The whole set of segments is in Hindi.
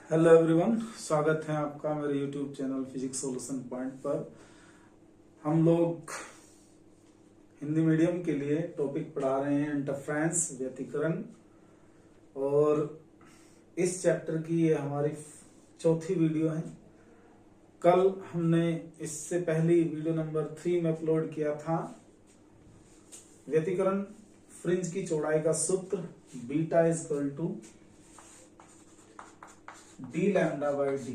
हेलो एवरीवन, स्वागत है आपका मेरे YouTube channel physics solution point पर। हम लोग हिंदी मीडियम के लिए टॉपिक पढ़ा रहे हैं इंटरफ्रेंस, व्यतिकरण। और इस चैप्टर की ये हमारी चौथी वीडियो है। कल हमने इससे पहली वीडियो नंबर 3 में अपलोड किया था व्यतिकरण फ्रिंज की चौड़ाई का सूत्र beta is equal to D lambda by D.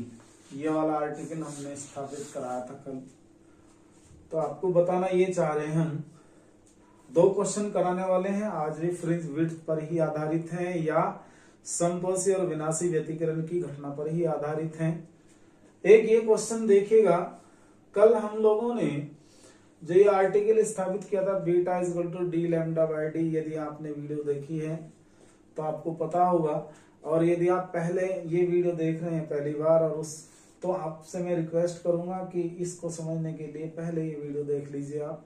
ये वाला आर्टिकल हमने स्थापित कराया था कल। तो आपको बताना ये चाह रहे हैं, हम दो क्वेश्चन कराने वाले हैं आज भी फ्रिंज विड्थ पर ही आधारित हैं या संपोषी और विनाशी व्यतिकरण की घटना पर ही आधारित हैं। एक ये क्वेश्चन देखिएगा, कल हम लोगों ने जो ये आर्टिकल स्थापित किया था beta is equal to D lambda by D, यदि आपने वीडियो देखी है तो आपको पता होगा। और यदि आप पहले ये वीडियो देख रहे हैं पहली बार तो आपसे मैं रिक्वेस्ट करूंगा कि इसको समझने के लिए पहले ये वीडियो देख लीजिए आप,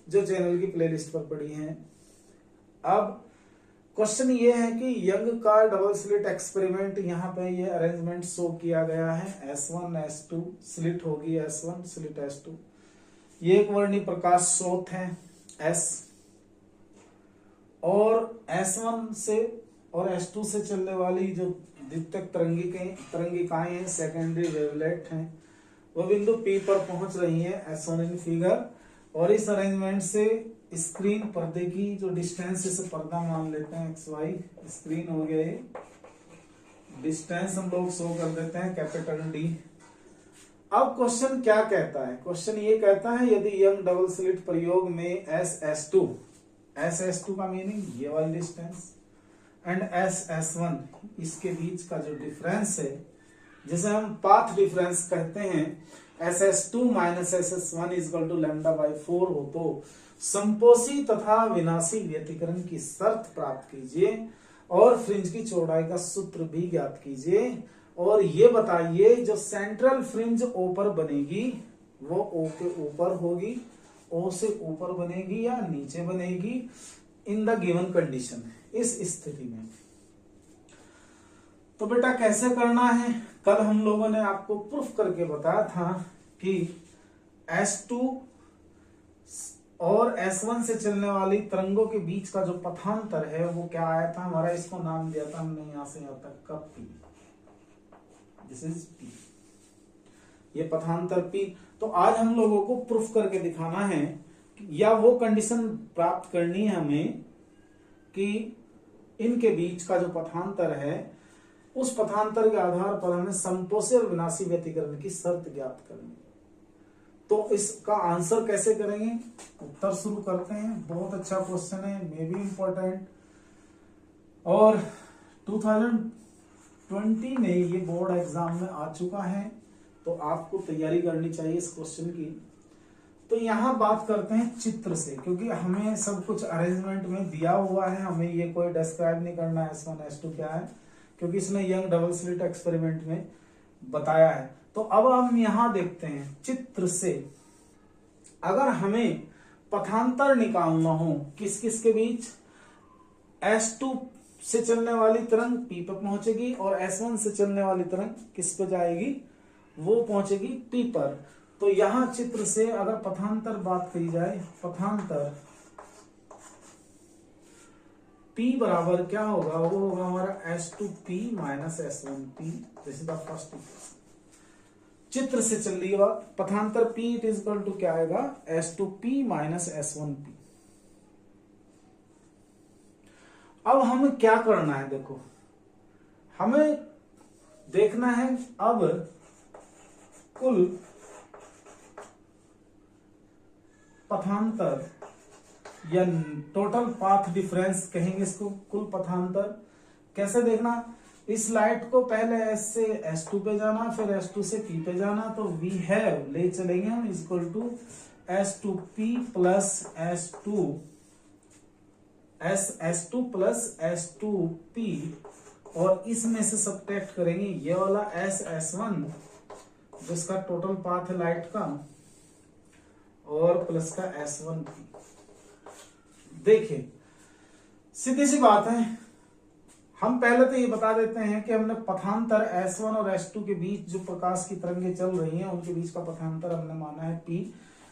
जो चैनल की प्लेलिस्ट पर पड़ी हैं। अब क्वेश्चन ये है कि यंग का डबल स्लिट एक्सपेरिमेंट, यहाँ पे ये अरेंजमेंट शो किया गया है। S1 S2 स्लिट होगी, S1 स्लिट S2। ये एक वर्णी प्रकाश स्रोत है S, और S1 से और S2 से चलने वाली जो द्वितीयक तरंगिकाएं हैं, सेकेंडरी वेवलेट हैं, वो बिंदु P पर पहुंच रही हैं एज शोन इन फिगर। और इस अरेंजमेंट से स्क्रीन पर्दे की जो डिस्टेंस, इसे पर्दा मान लेते हैं XY, स्क्रीन हो गया ये डिस्टेंस हम लोग शो कर देते हैं कैपिटल D। अब क्वेश्चन क्या कहता है? क्वेश्चन ये कहता है यदि यंग डबल स्लिट प्रयोग में S2 का मीनिंग ये वाली डिस्टेंस एंड S1 इसके बीच का जो डिफरेंस है, जिसे हम पाथ डिफरेंस कहते हैं, SS2 minus SS1 equal to lambda by 4 हो, तो संपोषी तथा विनाशी व्यतिकरण की शर्त प्राप्त कीजिए और फ्रिंज की चौड़ाई का सूत्र भी ज्ञात कीजिए। और ये बताइए जो सेंट्रल फ्रिंज O पर बनेगी वो O के ऊपर होगी, O से ऊपर बनेगी या नीचे बनेगी इन द गिवन कंडीशन, इस स्थिति में। तो बेटा कैसे करना है? कल हम लोगों ने आपको प्रूफ करके बताया था कि S2 और S1 से चलने वाली तरंगों के बीच का जो पथांतर है वो क्या आया था हमारा, इसको नाम दिया था हमने यहां से यहां तक का P। दिस इज P, ये पथांतर P। तो आज हम लोगों को प्रूफ करके दिखाना है या वो कंडीशन प्राप्त करनी है हमें कि इनके बीच का जो पथांतर है, उस पथांतर के आधार पर हमें संपोषी और विनाशी व्यतिकरण की शर्त ज्ञात करनी है। तो इसका आंसर कैसे करेंगे, उत्तर शुरू करते हैं। बहुत अच्छा क्वेश्चन है, मे बी इंपॉर्टेंट, और 2020 में ये बोर्ड एग्जाम में आ चुका है, तो आपको तैयारी करनी चाहिए इस क्वेश्चन की। तो यहाँ बात करते हैं चित्र से, क्योंकि हमें सब कुछ अरेंजमेंट में दिया हुआ है, हमें ये कोई डिस्क्राइब नहीं करना है S1 S2 क्या है, क्योंकि इसने यंग डबल स्लिट एक्सपेरिमेंट में बताया है। तो अब हम यहाँ देखते हैं चित्र से, अगर हमें पथांतर निकालना हो किस किस के बीच, S2 से चलने वाली तरंग P पर पहुंचेगी और S1 से चलने वाली तरंग किस पे जाएगी, वो पहुंचेगी P पर। तो यहां चित्र से अगर पथांतर बात करी जाए, पथांतर P बराबर क्या होगा, वो होगा हमारा S2P minus S1P। This is the first equation. चित्र से चल रही बात, पथांतर P it is equal to क्या आएगा, S2P माइनस S1P। अब हमें क्या करना है, देखो हमें देखना है अब कुल पथांतर या टोटल पाथ डिफरेंस कहेंगे इसको, कुल पथांतर। कैसे देखना, इस लाइट को पहले S से S2 पे जाना, फिर S2 से P पे जाना, तो वी हैव ले चलेंगे हम equal to S2P plus S2 plus S2P, और इसमें से सब्ट्रैक्ट करेंगे ये वाला S1 जिसका टोटल पाथ है लाइट का, और प्लस का S1P। देखिए सीधी सी बात है, हम पहले तो ये बता देते हैं कि हमने पथांतर S1 और S2 के बीच जो प्रकाश की तरंगें चल रही हैं उनके बीच का पथांतर हमने माना है P,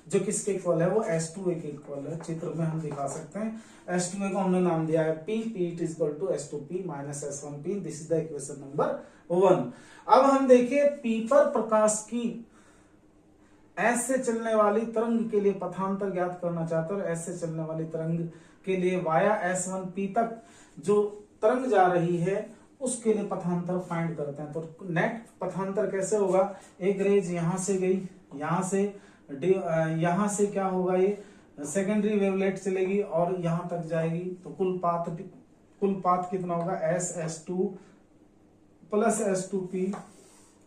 जो किसके इक्वल है, वो S2A के इक्वल है। चित्र में हम दिखा सकते हैं। S2A को हमने नाम दिया है P, P it equal to S2P minus S1P। This is the equation number 1। अब हम देखिए P पर प्रकाश की S से चलने वाली तरंग के लिए पथांतर ज्ञात करना चाहते हैं, और S से चलने वाली तरंग के लिए वाया S1P तक जो तरंग जा रही है उसके लिए पथांतर फाइंड करते हैं। तो नेट पथांतर कैसे होगा, एक रेज यहां से गई, यहां से क्या होगा, ये सेकेंडरी वेवलेट चलेगी और यहां तक जाएगी। तो कुल पाथ कितना होगा, S2 plus S2P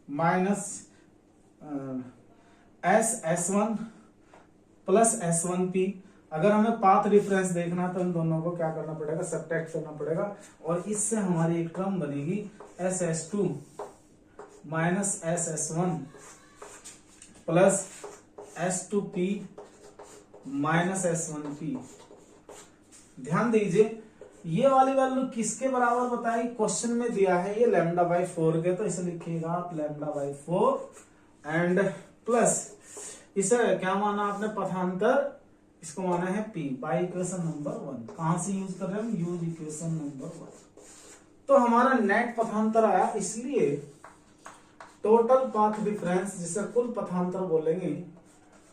minus S1 plus S1P। अगर हमें पाथ डिफरेंस देखना तो इन दोनों को क्या करना पड़ेगा, सब्ट्रैक्ट करना पड़ेगा, और इससे हमारी एक टर्म बनेगी SS2 minus SS1 plus S2P minus S1P। ध्यान दीजिए ये वाली वैल्यू किसके बराबर बताई, क्वेश्चन में दिया है ये λ/4 के, तो इसे लिखिएगा आप λ/4 एंड प्लस इसे क्या माना आपने, पथांतर, इसको माना है P बाई इक्वेशन नंबर 1। कहां से यूज कर रहे हैं हम, यूज इक्वेशन नंबर 1। तो हमारा नेट पथांतर आया, इसलिए टोटल पाथ डिफरेंस, जिसे कुल पथांतर बोलेंगे,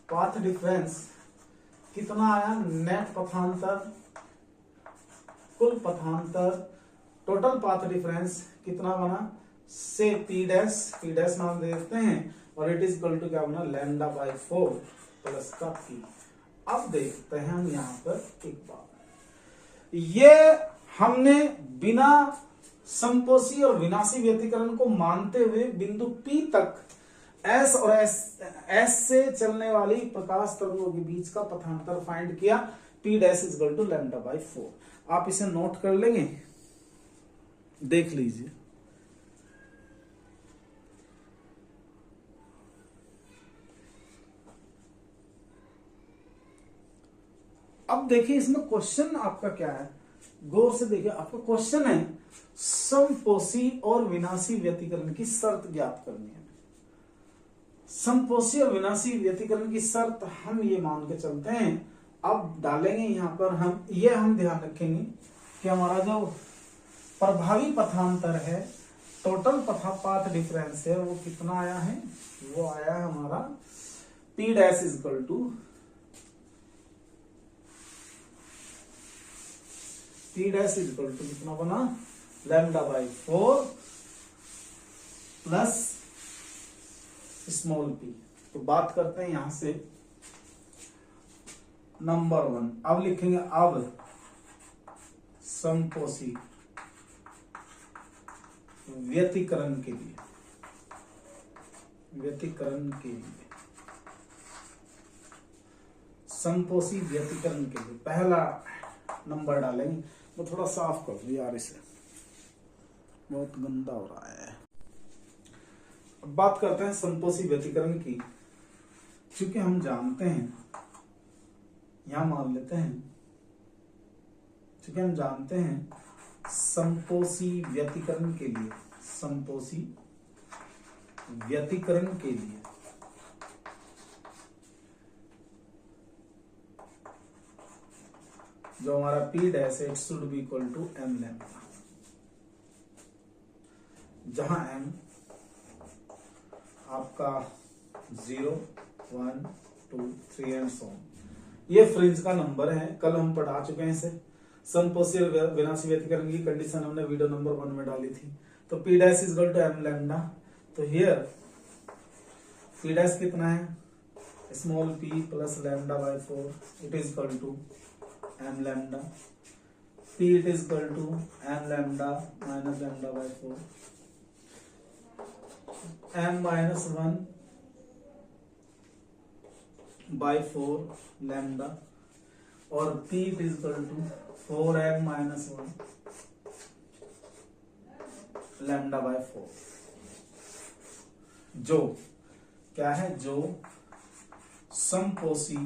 पाथ डिफरेंस कितना आया, नेट पथांतर, कुल पथांतर, टोटल पाथ डिफरेंस कितना बना, से P डैश नाम दे देते हैं, और इट इज इक्वल टू क्या बना, λ/4 प्लस का P। अब देखते हैं हम यहां पर एक बात, ये हमने बिना संपोषी और विनाशी व्यतिकरण को मानते हुए बिंदु P तक S और S से चलने वाली प्रकाश तरंगों के बीच का पथांतर फाइंड किया। P dash is equal to λ/4। आप इसे नोट कर लेंगे, देख लीजिए। अब देखिए इसमें क्वेश्चन आपका क्या है, गौर से देखिए। आपका क्वेश्चन है समपोषी और विनाशी व्यतिकरण की शर्त ज्ञात करनी है। समपोषी और विनाशी व्यतिकरण की शर्त हम ये मान के चलते हैं, अब डालेंगे यहां पर हम, ये हम ध्यान रखेंगे कि हमारा जो प्रभावी पथांतर है, टोटल पाथ डिफरेंस है, वो कितना आया है, वो आया है हमारा P dash is equal to P dash is equal to कितना बना, λ/4 प्लस स्मॉल p। तो बात करते हैं यहां से नंबर 1। अब लिखेंगे, अब समपोषी व्यतिकरण के लिए, समपोषी व्यतिकरण के लिए पहला नंबर डालेंगे। मैं थोड़ा साफ कर दूं यार, इसे बहुत गंदा हो रहा है। अब बात करते हैं समपोषी व्यतिकरण की। क्योंकि हम जानते हैं, यहां मान लेते हैं, क्योंकि हम जानते हैं समपोषी व्यतिकरण के लिए, समपोषी व्यतिकरण के लिए जो हमारा P डैश है, it should be equal to m lambda, जहां m आपका 0, 1, 2, 3 एंड सो ऑन, ये फ्रिंज का नंबर है। कल हम पढ़ा चुके हैं इसे। समपोषी और विनाशी व्यतिकरण की कंडीशन हमने वीडियो नंबर 1 में डाली थी। तो P dash is equal to m lambda. तो हियर P डैश कितना है, small p plus λ/4, it is equal to m lambda. P it is equal to m lambda minus λ/4, m minus 1 by 4 lambda, और P it is equal to 4m minus 1 λ/4। जो क्या है, जो समपोषी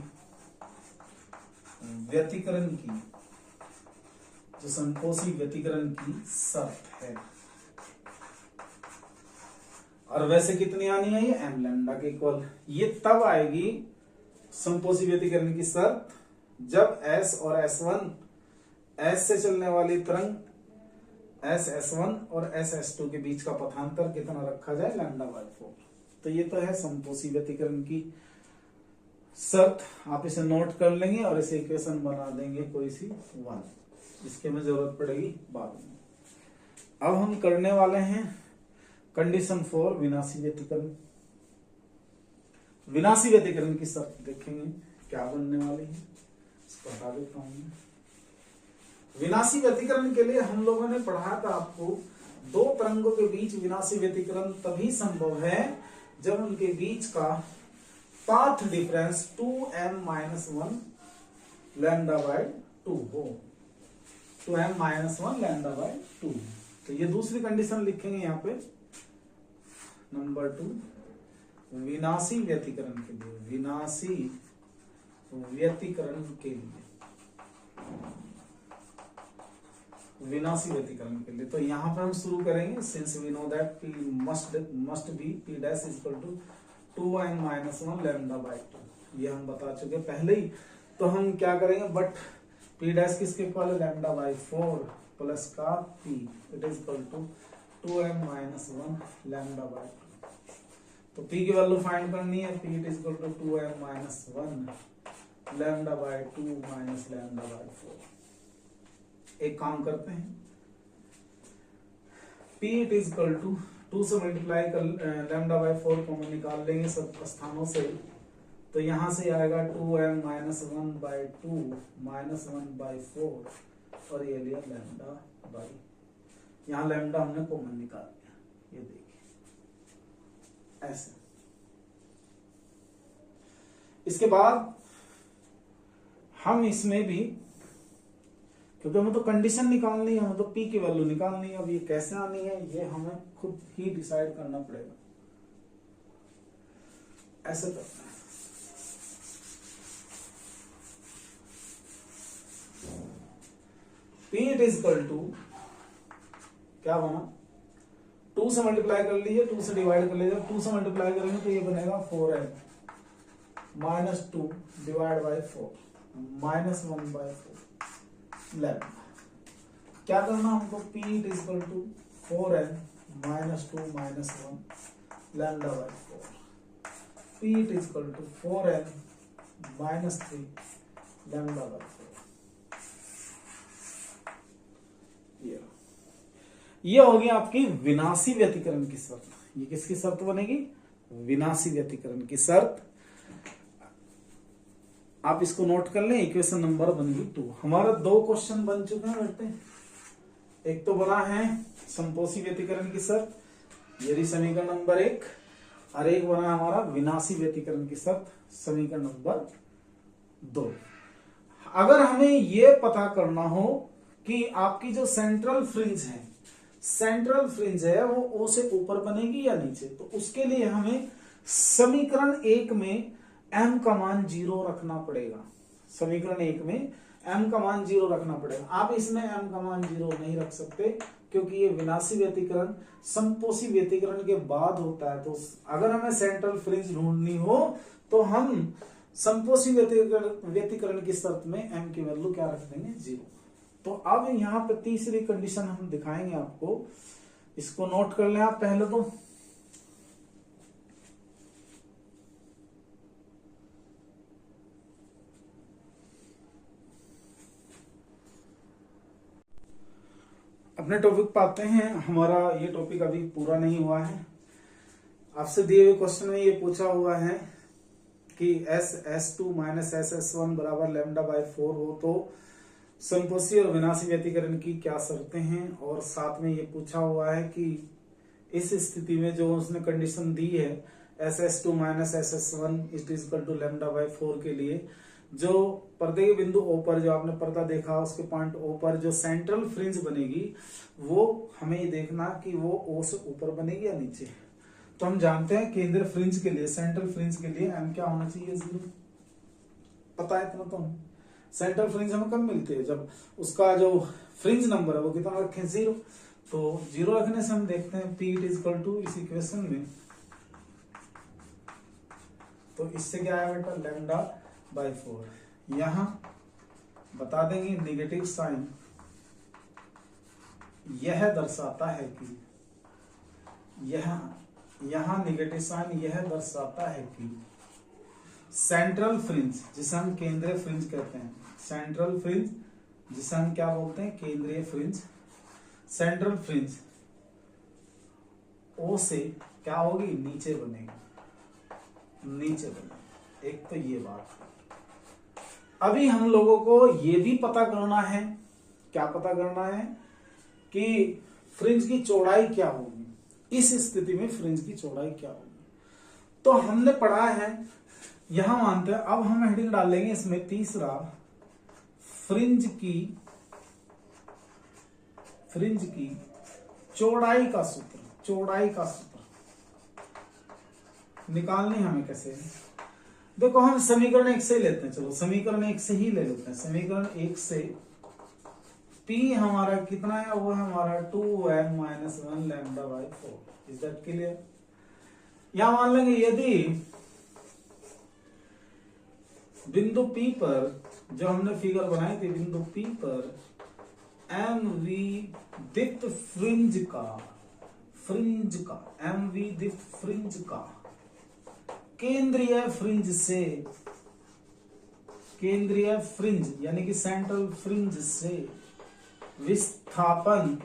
व्यतिकरण की जो संपोषी व्यतिकरण की शर्त है। और वैसे कितनी आनी है ये एम लैम्डा के इक्वल। ये तब आएगी संपोषी व्यतिकरण की शर्त जब S और S1 S से चलने वाली तरंग S1 और S2 के बीच का पथांतर कितना रखा जाए λ/4। तो ये तो है संपोषी व्यतिकरण की शर्त। आप इसे नोट कर लेंगे और इसे इक्वेशन बना देंगे कोई सी 1, इसके में जरूरत पड़ेगी बाद में। अब हम करने वाले हैं कंडीशन फॉर विनाशी व्यतिकरण। विनाशी व्यतिकरण की शर्त देखेंगे क्या बनने वाली है, इसको हटा देता हूं मैं। विनाशी व्यतिकरण के लिए हम लोगों ने पढ़ा था आपको, दो तरंगों के बीच विनाशी व्यतिकरण तभी संभव है जब उनके बीच का पाथ डिफरेंस 2m-1 λ/2 हो। 2m-1 λ/2। तो ये दूसरी कंडीशन लिखेंगे यहाँ पे नंबर 2, विनाशी व्यतिकरण के लिए। विनाशी व्यतिकरण के लिए, विनाशी व्यतिकरण के लिए तो यहाँ पर हम शुरू करेंगे। Since we know that P must be P dash equal to 2m-1 λ/2, ये हम बता चुके पहले ही। तो हम क्या करेंगे, बट P dash किसके इक्वल है λ/4 प्लस का P, it is equal to 2m-1 λ/2। तो P की वैल्यू फाइंड करनी है, P it is equal to 2m-1 λ/2 minus λ/4। एक काम करते हैं, P it is equal to 2 से मल्टीप्लाई कर λ/4 कॉमन निकाल लेंगे सब स्थानों से। तो यहां से आएगा 2m-1/2 माइनस 1/4 और ये लिया λ/, यहाँ लैम्डा हमने कॉमन निकाल लिया, ये देखिए ऐसे। इसके बाद हम इसमें भी, क्योंकि हमें तो कंडीशन निकालनी है, हमें तो P की वैल्यू निकालनी है। अब ये कैसे आनी है ये हमें खुद ही डिसाइड करना पड़ेगा। ऐसे करते हैं, P it is equal to क्या बना, 2 से मल्टीप्लाई कर लीजिए, 2 से डिवाइड कर लीजिए। 2 से मल्टीप्लाई करेंगे तो ये बनेगा 4m minus 2 divide by 4 minus 1/4 lambda. क्या करना हमको, P it is equal to 4m minus 2 minus 1 λ/4। P it is equal to 4m minus 3 λ/4। ये होगी आपकी विनाशी व्यतिकरण की शर्त। ये किसकी शर्त बनेगी, विनाशी व्यतिकरण की शर्त। आप इसको नोट कर लें, इक्वेशन नंबर बनेगी 2। हमारा 2 क्वेश्चन बन चुके हैं बेटे। एक तो बना है संपोषी व्यतिकरण की शर्त, यदि समीकरण नंबर 1, और एक बना हमारा विनाशी व्यतिकरण की शर्त, समीकरण नंबर 2। अगर हमें यह पता करना हो कि आपकी जो सेंट्रल फ्रिंज है वो O से ऊपर बनेगी या नीचे, तो उसके लिए हमें समीकरण 1 में m का मान 0 रखना पड़ेगा। समीकरण 1 में m का मान 0 रखना पड़ेगा। आप इसमें m का मान 0 नहीं रख सकते क्योंकि ये विनाशी व्यतिकरण संपोषी व्यतिकरण के बाद होता है। तो अगर हमें सेंट्रल फ्रिंज ढूंढनी हो तो हम संपोषी व्यतिकरण की शर्त में m की वैल्यू क्या रख देंगे, 0। तो अब यहाँ पे तीसरी कंडीशन हम दिखाएंगे आपको, इसको नोट कर लें आप पहले तो। अपने टॉपिक पर आते हैं। हमारा ये टॉपिक अभी पूरा नहीं हुआ है। आपसे दिए हुए क्वेश्चन में ये पूछा हुआ है कि S2 माइनस SS1 बराबर λ/4 हो तो संपोषी और विनाशी व्यतिकरण की क्या शर्तें हैं। और साथ में ये पूछा हुआ है कि इस स्थिति में जो उसने कंडीशन दी है SS2 minus SS1 is equal to λ/4 के लिए, जो पर्दे के बिंदु O पर, जो आपने पर्दा देखा उसके पॉइंट O पर जो सेंट्रल फ्रिंज बनेगी वो हमें ये देखना कि वो O से ऊपर बनेगी या नीचे। तो हम जानते हैं केंद्र फ्रिंज के लिए, सेंट्रल फ्रिंज के लिए m क्या होना चाहिए, 0। पता है इतना तो। सेंट्रल फ्रिंज हमें कब मिलती है, जब उसका जो फ्रिंज नंबर है वो कितना रखें, 0। तो 0 रखने से हम देखते हैं P it is equal to, इस इक्वेशन में तो इससे क्या आया बेटा, λ/4। यहां बता देंगे नेगेटिव साइन यह दर्शाता है कि यहां नेगेटिव साइन यह दर्शाता है कि सेंट्रल फ्रिंज, जिसे हम केंद्रीय फ्रिंज कहते हैं, सेंट्रल फ्रिंज जिसे हम क्या बोलते हैं, केंद्रीय फ्रिंज, सेंट्रल फ्रिंज ओ से क्या होगी, नीचे बनेगी, नीचे बनेगी। एक तो ये बात। अभी हम लोगों को ये भी पता करना है, क्या पता करना है कि फ्रिंज की चौड़ाई क्या होगी, इस स्थिति में फ्रिंज की चौड़ाई क्या होगी। तो हमने पढ़ा है, यहां मानते हैं, अब हम हेडिंग डालेंगे इसमें तीसरा, फ्रिंज की चौड़ाई का सूत्र, चौड़ाई का सूत्र निकालनी हमें कैसे। देखो हम समीकरण 1 से लेते हैं, चलो समीकरण 1 से ही ले लेते हैं। समीकरण 1 से P हमारा कितना है, वो है हमारा 2m - 1 λ/4। Is that clear. यहां मान लेंगे यदि बिंदु P पर, जो हमने फिगर बनाई थी, बिंदु P पर mv दीप्त फ्रिंज का mv दीप्त फ्रिंज का केंद्रीय फ्रिंज यानी कि सेंट्रल फ्रिंज से विस्थापन,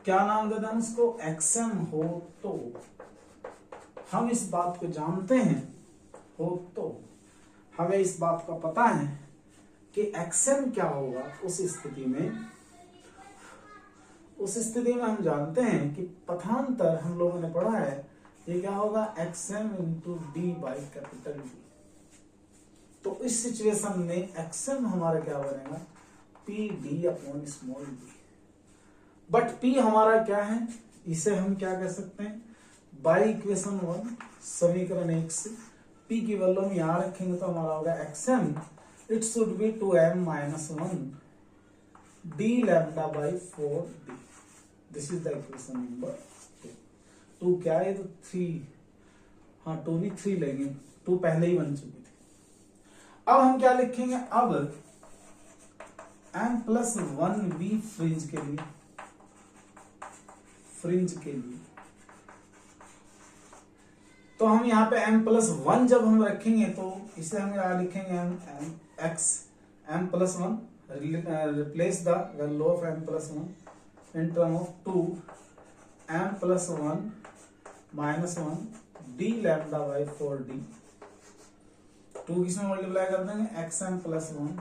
क्या नाम देते हैं उसको, xm हो, तो हम इस बात को जानते हैं, हो तो हमें इस बात का पता है कि xm क्या होगा उस स्थिति में हम जानते हैं कि पथांतर हम लोगों ने पढ़ा है, ये क्या होगा, xm × d/D। तो इस सिचुएशन में xm हमारा क्या बनेगा, PD/d। बट P हमारा क्या है, इसे हम क्या कह सकते हैं, बाई इक्वेशन 1 समीकरण 1 से P की वैल्यू हम यहां रखेंगे तो हमारा होगा xm it should B 2m - 1 d λ/4d। This is the equation number 2 क्या है, तो 3, हाँ 2 नहीं 3 लेंगे, 2 पहले ही बन चुकी थी। अब हम क्या लिखेंगे, अब m+1v फ्रिंज के लिए, तो हम यहाँ पे m+1 जब हम रखेंगे तो इसे हम यहाँ लिखेंगे m+1 replace the value of m+1 in term of 2 m+1 - 1 d λ/4d। 2 किसमें मल्टीप्लाई कर देंगे, xm+1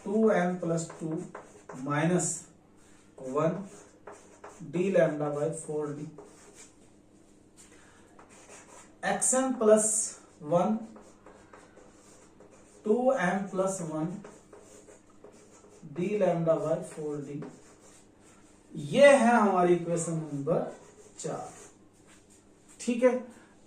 2m+2 - 1 d λ/4d। xm+1 2m+1 d λ/4d, ये है हमारी इक्वेशन नंबर 4। ठीक है।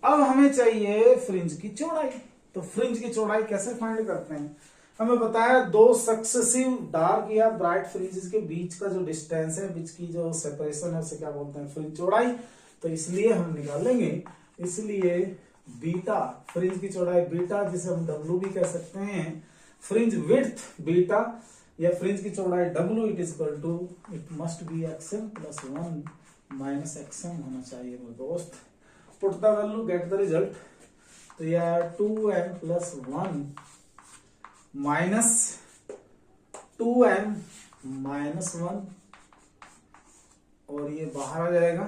अब हमें चाहिए फ्रिंज की चौड़ाई। तो फ्रिंज की चौड़ाई कैसे फाइंड करते हैं, हमें बताया दो सक्सेसिव डार्क या ब्राइट फ्रिंजेस के बीच का जो डिस्टेंस है, बीच की जो सेपरेशन है, उसे क्या बोलते हैं, फ्रिंज चौड़ाई। तो इसलिए हम निकालेंगे, इसलिए बीटा, फ्रिंज की चौड़ाई बीटा, जिसे हम डब्ल्यू भी कह सकते हैं, फ्रिंज विड्थ बीटा या फ्रिंज की चौड़ाई W, it is equal to, it must be xm+1 - xm होना चाहिए मेरे दोस्त। Put the value, get the result. तो यह 2m+1 - 2m - 1 और ये बाहर आ जाएगा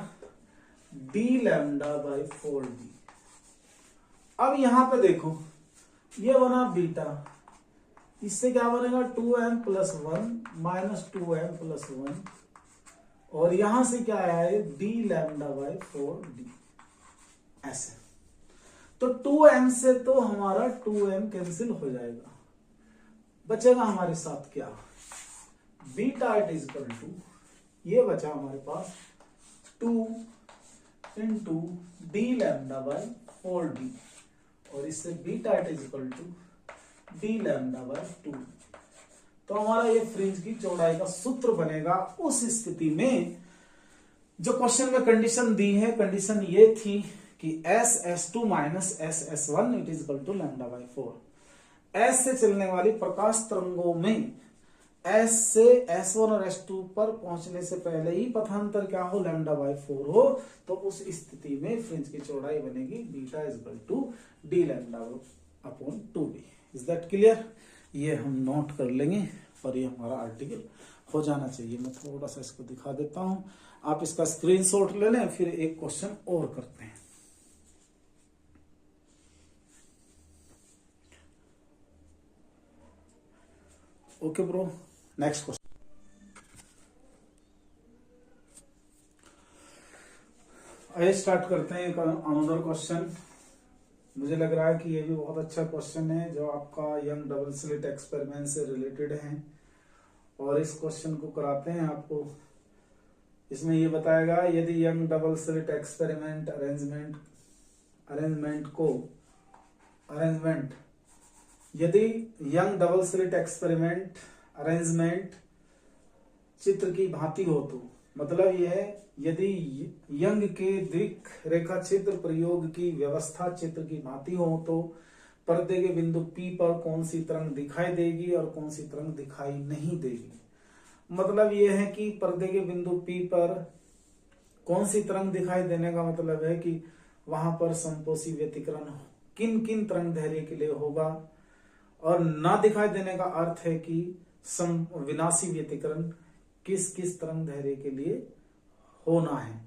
d λ/4d। अब यहां पे देखो, ये बना बीटा, इससे क्या बनेगा 2m+1 - 2m+1 और यहां से क्या आया है d λ/4d, ऐसे। तो 2m से तो हमारा 2m कैंसिल हो जाएगा, बचेगा हमारे साथ क्या, beta it is equal to, ये बचा हमारे पास 2 × d λ/4d और इससे beta it is equal to D lambda by 2। तो हमारा ये फ्रिंज की चौड़ाई का सूत्र बनेगा उस स्थिति में जो क्वेश्चन में कंडीशन दी है। कंडीशन ये थी कि S(S2) minus S(S1) it is equal to lambda by 4। S से चलने वाली प्रकाश तरंगों में S से S1 और S2 पर पहुंचने से पहले ही पथांतर क्या हो, लैम्डा बाय 4 हो, तो उस स्थिति में फ्रिंज की चौड़ाई बनेगी beta is equal to D lambda upon 2b। Is that clear? ये हम नोट कर लेंगे और ये हमारा आर्टिकल हो जाना चाहिए। मैं थोड़ा सा इसको दिखा देता हूं, आप इसका स्क्रीनशॉट ले लें, फिर एक क्वेश्चन और करते हैं। Okay bro, next question. आइए स्टार्ट करते हैं अनदर क्वेश्चन। मुझे लग रहा है कि ये भी बहुत अच्छा क्वेश्चन है जो आपका यंग डबल स्लिट एक्सपेरिमेंट से रिलेटेड है, और इस क्वेश्चन को कराते हैं आपको। इसमें ये बताएगा यदि यंग डबल स्लिट एक्सपेरिमेंट यदि young double slit experiment arrangement चित्र की भांति हो तो, मतलब यह है यदि यंग के दिक् रेखा चित्र प्रयोग की व्यवस्था चित्र की भांति हो तो पर्दे के बिंदु P पर कौन सी तरंग दिखाई देगी और कौन सी तरंग दिखाई नहीं देगी। मतलब यह है कि पर्दे के बिंदु P पर कौन सी तरंग दिखाई देने का मतलब है कि वहां पर समपोषी व्यतिकरण किन किन तरंग दैर्घ्य के लिए होगा, और ना दिखाई देने का अर्थ है कि विनाशी व्यतिकरण किस किस तरंग दैर्घ्य के लिए होना है।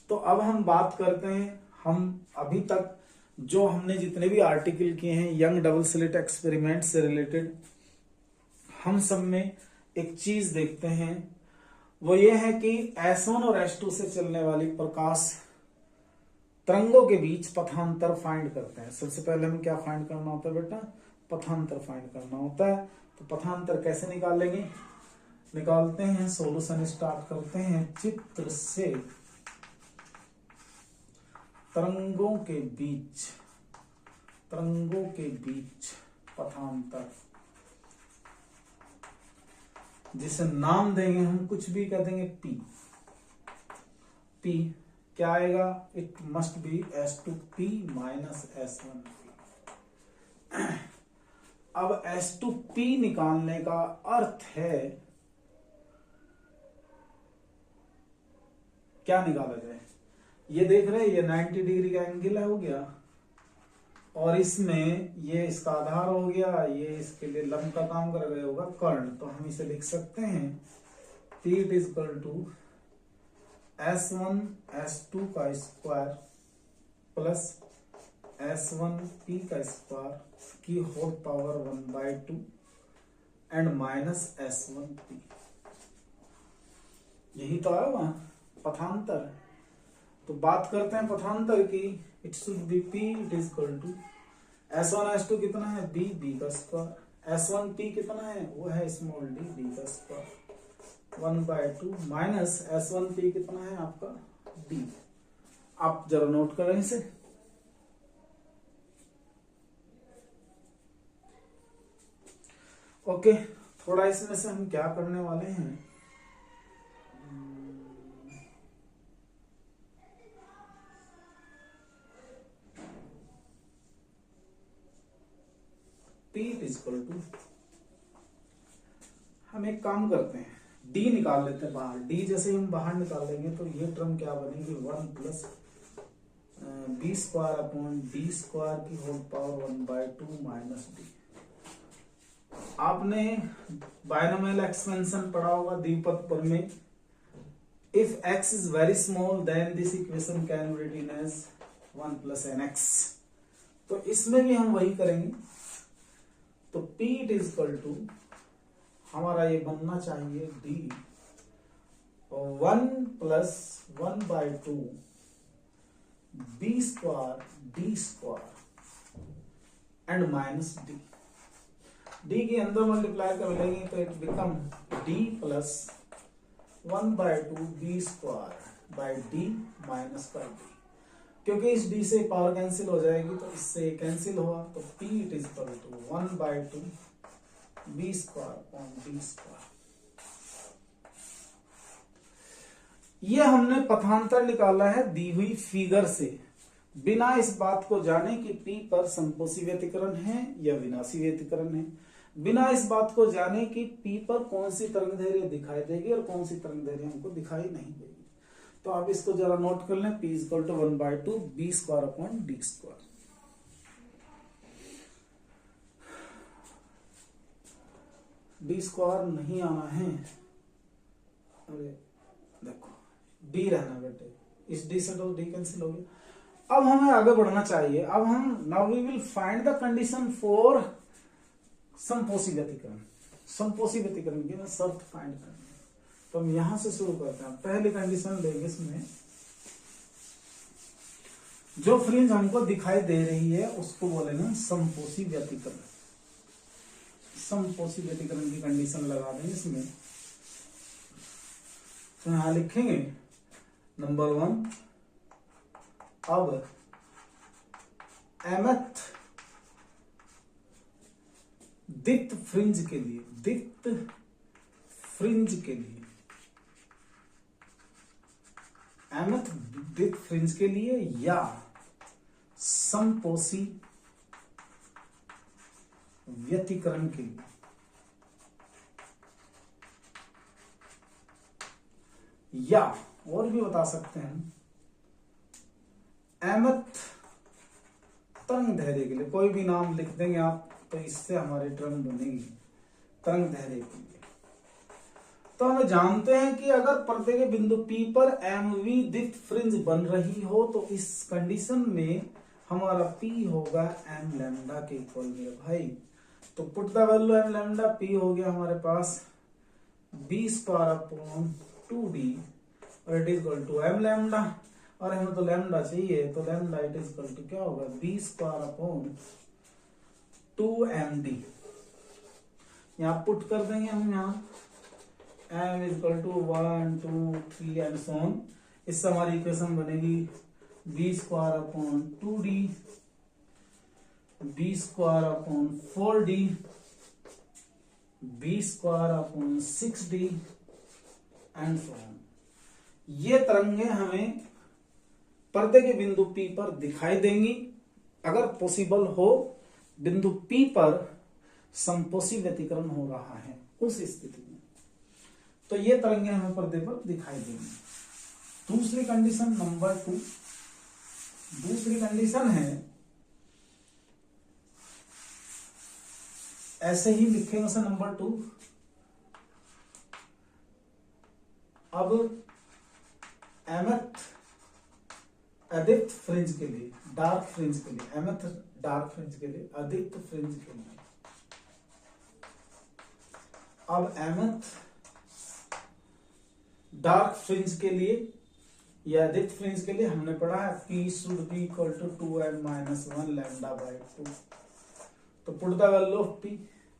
तो अब हम बात करते हैं, हम अभी तक जो हमने जितने भी आर्टिकल किए हैं यंग डबल स्लिट एक्सपेरिमेंट से रिलेटेड, हम सब में एक चीज देखते हैं, वो ये है कि S1 और S2 से चलने वाली प्रकाश तरंगों के बीच पथांतर फाइंड करते हैं। सबसे पहले हमें क्या फाइंड करना होता है बेटा, पथांतर फाइंड करना होता है। तो पथांतर कैसे निकालेंगे, निकालते हैं, सॉल्यूशन स्टार्ट करते हैं। चित्र से तरंगों के बीच पथांतर, जिसे नाम देंगे हम, कुछ भी कह देंगे P क्या आएगा, it must B S2P minus S1P। अब S2P निकालने का अर्थ है क्या निकाला जाए, ये देख रहे हैं ये 90 डिग्री का एंगल है हो गया, और इसमें ये इसका आधार हो गया, ये इसके लिए लंब का काम कर रहे होगा कर्ण। तो हम इसे लिख सकते हैं P it is equal to S1 S2 का स्क्वायर प्लस S1P का स्क्वायर की whole power 1/2 and minus S1P। यही तो है वहां पथांतर। तो बात करते हैं पथांतर की, it should be P it is equal to S1 S2 कितना है B का स्क्वायर, S1P कितना है वो है स्मॉल d का स्क्वायर 1/2 माइनस S1P कितना है आपका D। आप जरा नोट करें इसे। ओके, थोड़ा इसमें से हम क्या करने वाले हैं, P इज इक्वल टू, हम एक काम करते हैं D निकाल लेते हैं बाहर। D जैसे हम बाहर निकाल लेंगे तो ये टर्म क्या बनेगी 1 plus B square upon D square की होल पावर 1/2 माइनस D। आपने बायनोमियल एक्सपेंशन पढ़ा होगा द्विपद पर में, if x is very small then this equation can be written as 1 plus nx। तो इसमें भी हम वही करेंगे। तो P it is equal to हमारा ये बनना चाहिए D 1 plus 1/2 B square D square and minus D के अंदर मल्टीप्लाई कर लेंगे तो it become D plus 1/2 B square by D minus by D। क्योंकि इस d से पावर कैंसिल हो जाएगी तो इससे कैंसिल हुआ, तो p it is equal to 1/2 b square upon d square. ये हमने पथांतर निकाला है दी हुई फिगर से, बिना इस बात को जाने कि p पर समपोषी व्यतिकरण है या विनाशी व्यतिकरण है, बिना इस बात को जाने कि p पर कौन सी तरंगदैर्घ्य दिखाई देगी और कौन सी तरंगदैर्घ्य हमको दिखाई नहीं देगी। तो आप इसको जरा नोट कर लें, p equal to 1/2 b square upon d square. d square नहीं आना है, अरे देखो d रहना बेटे, इस d से तो d कैंसिल हो गया। अब हमें आगे बढ़ना चाहिए। अब हम now we will find the condition for समपोषी व्यतिकरण। समपोषी व्यतिकरण की शर्त फाइंड करनी है, तो हम यहां से शुरू करते हैं। पहली कंडीशन लेंगे, इसमें जो फ्रिंज हमको दिखाई दे रही है उसको बोलेंगे समपोषी व्यतिकरण। समपोषी व्यतिकरण की कंडीशन लगा देंगे इसमें। तो यहां लिखेंगे नंबर 1, अब mth द्वित फ्रिंज के लिए, द्वित फ्रिंज के लिए, mth द्वित फ्रिंज के लिए या समपोषी व्यतिकरण के लिए, या और भी बता सकते हैं mth तरंगदैर्घ्य के लिए, कोई भी नाम लिख देंगे आप तो इससे हमारी टर्म बनेगी तरंगदैर्घ्य के लिए। तो हम जानते हैं कि अगर पर्दे के बिंदु P पर mv द्वित फ्रिंज बन रही हो तो इस कंडीशन में हमारा P होगा m लैम्डा के इक्वल में भाई। तो put the value m lambda, P हो गया हमारे पास b स्क्वायर अपॉन 2d और it is equal to m lambda, और हमें तो लैम्डा चाहिए, तो lambda it is equal to क्या होगा b स्क्वायर अपॉन 2md। यहाँ पुट कर देंगे हम, यहाँ m is equal to 1 2 3 and so on. इससे हमारी इक्वेशन बनेगी b square upon 2d, b square upon 4d, b square upon 6d and so on. ये तरंगे हमें पर्दे के बिंदु P पर दिखाई देंगी अगर पॉसिबल हो बिंदु P पर समपोषी व्यतिकरण हो रहा है उस स्थिति में, तो ये तरंगे हमें पर्दे पर दिखाई देंगी। दूसरी कंडीशन नंबर 2, दूसरी कंडीशन है, ऐसे ही लिखेंगे उसे नंबर 2। अब mth अधिक फ्रिंज के लिए, डार्क फ्रिंज के लिए, mth डार्क फ्रिंज के लिए, अधिक फ्रिंज के लिए, अब mth डार्क फ्रिंज के लिए या अधिक फ्रिंज के लिए हमने पढ़ा है P should be equal to 2m minus 1 lambda by 2। तो put the value of P,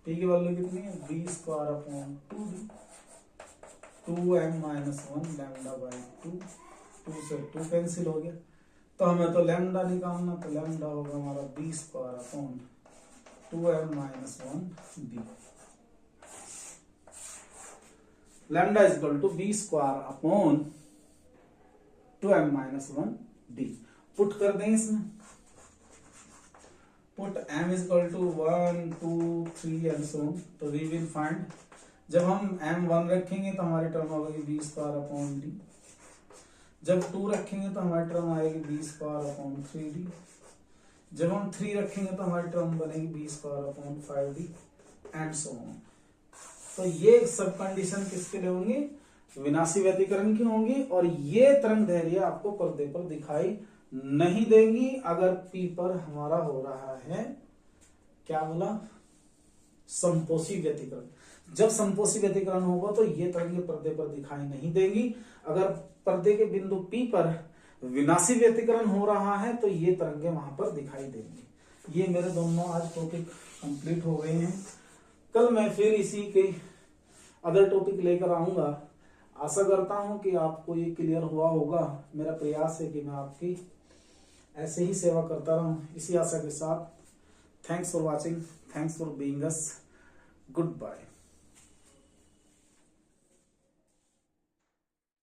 P की वैल्यू कितनी है b square upon 2d, 2m minus 1 lambda by 2, 2 से 2 कैंसिल हो गया, तो हमें तो लैम्डा निकालना, तो लैम्डा होगा हमारा b square upon 2m minus 1d। Lambda is equal to b square upon 2m minus 1d। Put कर दें इसमें, put m is equal to 1 2 3 and so on. तो वी विल फाइंड, जब हम m 1 रखेंगे तो हमारी टर्म होगी b स्क्वायर अपॉन d, जब 2 रखेंगे तो हमारी टर्म आएगी b स्क्वायर अपॉन 3d, जब हम 3 रखेंगे तो हमारी टर्म बनेगी b square upon 5d and so on. तो ये सब कंडीशन किसके लिए होंगी, विनाशी व्यतिकरण की होंगी, और ये तरंगदैर्घ्य आपको पर्दे पर दिखाई नहीं देंगी अगर P पर हमारा हो रहा है क्या बोला, समपोषी व्यतिकरण। जब समपोषी व्यतिकरण होगा तो ये तरंगे पर्दे पर दिखाई नहीं देंगी। अगर पर्दे के बिंदु P पर विनाशी व्यतिकरण हो रहा है तो ये तरंगे वहां पर दिखाई देंगी। ये मेरे दोनों आज टॉपिक कंप्लीट हो गए हैं। कल मैं फिर इसी के अदर टॉपिक लेकर आऊंगा। आशा करता हूं कि आपको ये क्लियर हुआ होगा। मेरा प्रयास है कि मैं आपकी ऐसे ही सेवा करता रहूं, इसी आशा के साथ thanks for watching, thanks for being us, good bye.